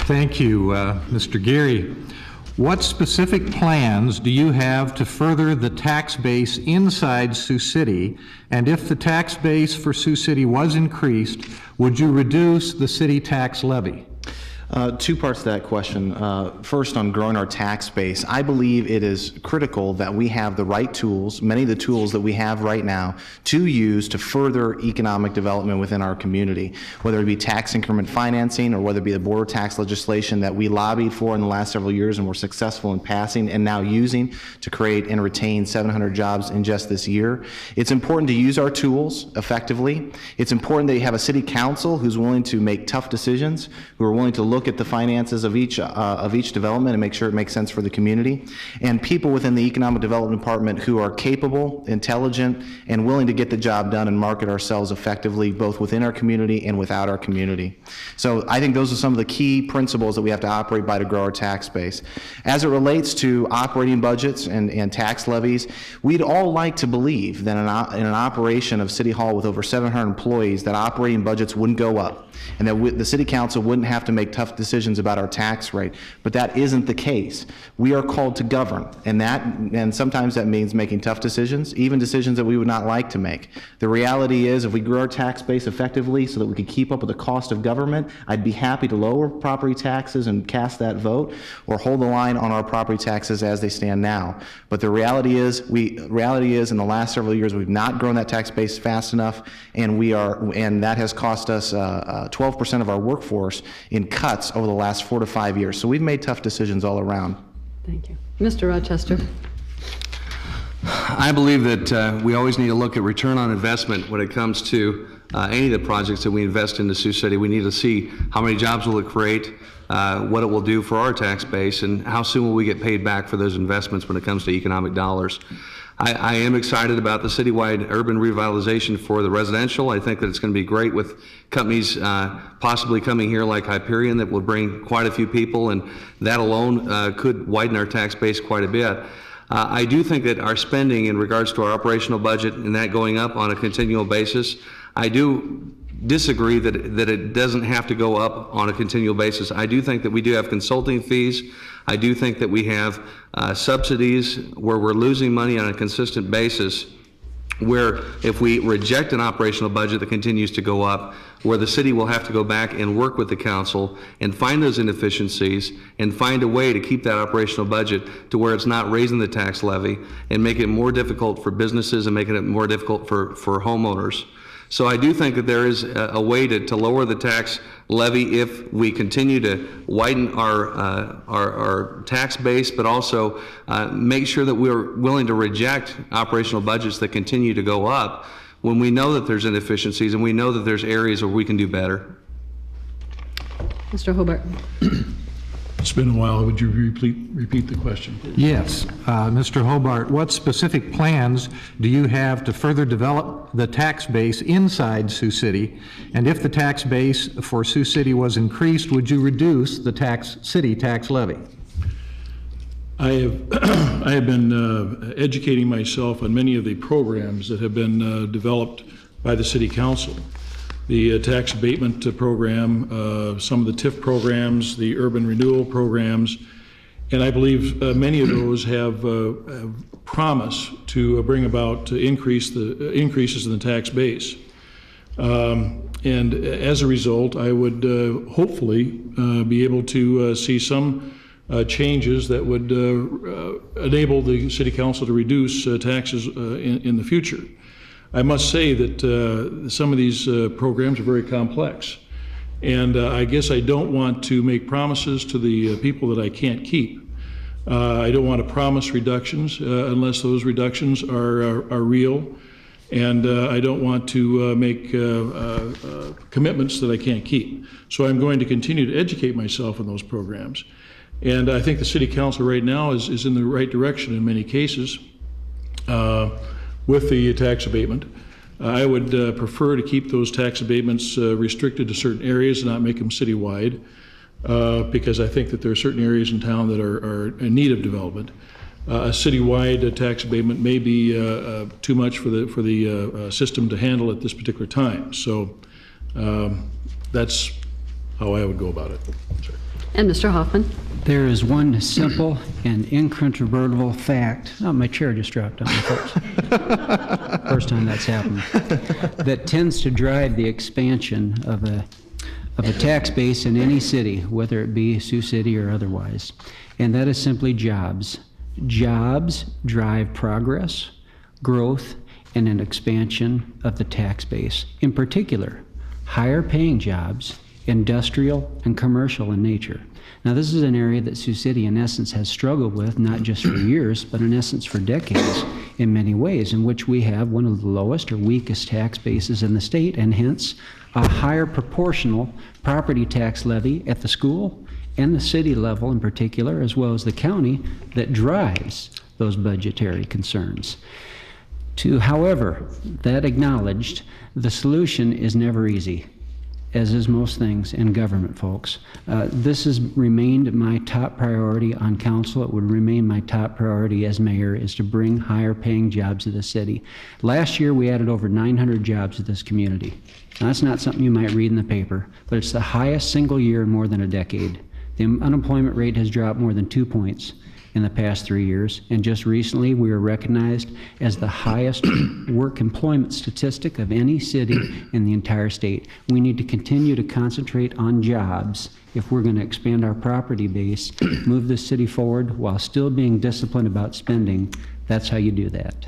Thank you, Mr. Geary. What specific plans do you have to further the tax base inside Sioux City? And if the tax base for Sioux City was increased, would you reduce the city tax levy? Two parts to that question. First, on growing our tax base, I believe it is critical that we have the right tools, many of the tools that we have right now, to use to further economic development within our community, whether it be tax increment financing or whether it be the border tax legislation that we lobbied for in the last several years and were successful in passing and now using to create and retain 700 jobs in just this year. It's important to use our tools effectively. It's important that you have a city council who's willing to make tough decisions, who are willing to look at the finances of each development and make sure it makes sense for the community, and people within the economic development department who are capable, intelligent, and willing to get the job done and market ourselves effectively both within our community and without our community. So I think those are some of the key principles that we have to operate by to grow our tax base. As it relates to operating budgets and tax levies, we'd all like to believe that in an operation of City Hall with over 700 employees that operating budgets wouldn't go up and that the City Council wouldn't have to make tough decisions about our tax rate, but that isn't the case. We are called to govern, and sometimes that means making tough decisions, even decisions that we would not like to make. The reality is, if we grow our tax base effectively so that we can keep up with the cost of government, I'd be happy to lower property taxes and cast that vote, or hold the line on our property taxes as they stand now. But the reality is, in the last several years, we've not grown that tax base fast enough, and that has cost us 12% of our workforce in cuts over the last 4 to 5 years. So we've made tough decisions all around. Thank you. Mr. Rochester. I believe that we always need to look at return on investment when it comes to any of the projects that we invest into Sioux City. We need to see how many jobs will it create, what it will do for our tax base, and how soon will we get paid back for those investments when it comes to economic dollars. I am excited about the citywide urban revitalization for the residential. I think that it's going to be great with companies possibly coming here like Hyperion that will bring quite a few people, and that alone could widen our tax base quite a bit. I do think that our spending in regards to our operational budget and that going up on a continual basis, I do disagree that it doesn't have to go up on a continual basis. I do think that we do have consulting fees. I do think that we have subsidies where we're losing money on a consistent basis, where if we reject an operational budget that continues to go up, where the city will have to go back and work with the council and find those inefficiencies and find a way to keep that operational budget to where it's not raising the tax levy and making it more difficult for businesses and making it more difficult for homeowners. So I do think that there is a way to lower the tax levy if we continue to widen our tax base, but also make sure that we're willing to reject operational budgets that continue to go up when we know that there's inefficiencies and we know that there's areas where we can do better. Mr. Hobart. It's been a while. Would you repeat the question, please? Yes. Mr. Hobart, what specific plans do you have to further develop the tax base inside Sioux City? And if the tax base for Sioux City was increased, would you reduce the city tax levy? I have been educating myself on many of the programs that have been developed by the City Council. The tax abatement program, some of the TIF programs, the urban renewal programs, and I believe many of those have promise to bring about increases in the tax base. And as a result, I would hopefully be able to see some changes that would enable the City Council to reduce taxes in the future. I must say that some of these programs are very complex, and I guess I don't want to make promises to the people that I can't keep. I don't want to promise reductions unless those reductions are real, and I don't want to make commitments that I can't keep. So I'm going to continue to educate myself on those programs, and I think the City Council right now is in the right direction in many cases. With the tax abatement, I would prefer to keep those tax abatements restricted to certain areas and not make them citywide, because I think that there are certain areas in town that are in need of development. A citywide tax abatement may be too much for the system to handle at this particular time. So that's how I would go about it. Sorry. And Mr. Hoffman. There is one simple and incontrovertible fact. Oh, my chair just dropped on me, folks. First time that's happened. That tends to drive the expansion of a tax base in any city, whether it be Sioux City or otherwise. And that is simply jobs. Jobs drive progress, growth, and an expansion of the tax base. In particular, higher paying jobs, industrial and commercial in nature. Now, this is an area that Sioux City, in essence, has struggled with, not just for years, but in essence for decades in many ways, in which we have one of the lowest or weakest tax bases in the state, and hence a higher proportional property tax levy at the school and the city level in particular, as well as the county, that drives those budgetary concerns. However, that acknowledged, the solution is never easy, as is most things in government, folks. This has remained my top priority on council. It would remain my top priority as mayor, is to bring higher paying jobs to the city. Last year, we added over 900 jobs to this community. Now, that's not something you might read in the paper, but it's the highest single year in more than a decade. The unemployment rate has dropped more than 2 points in the past 3 years, and just recently we were recognized as the highest work employment statistic of any city in the entire state. We need to continue to concentrate on jobs if we're going to expand our property base, move the city forward while still being disciplined about spending. That's how you do that.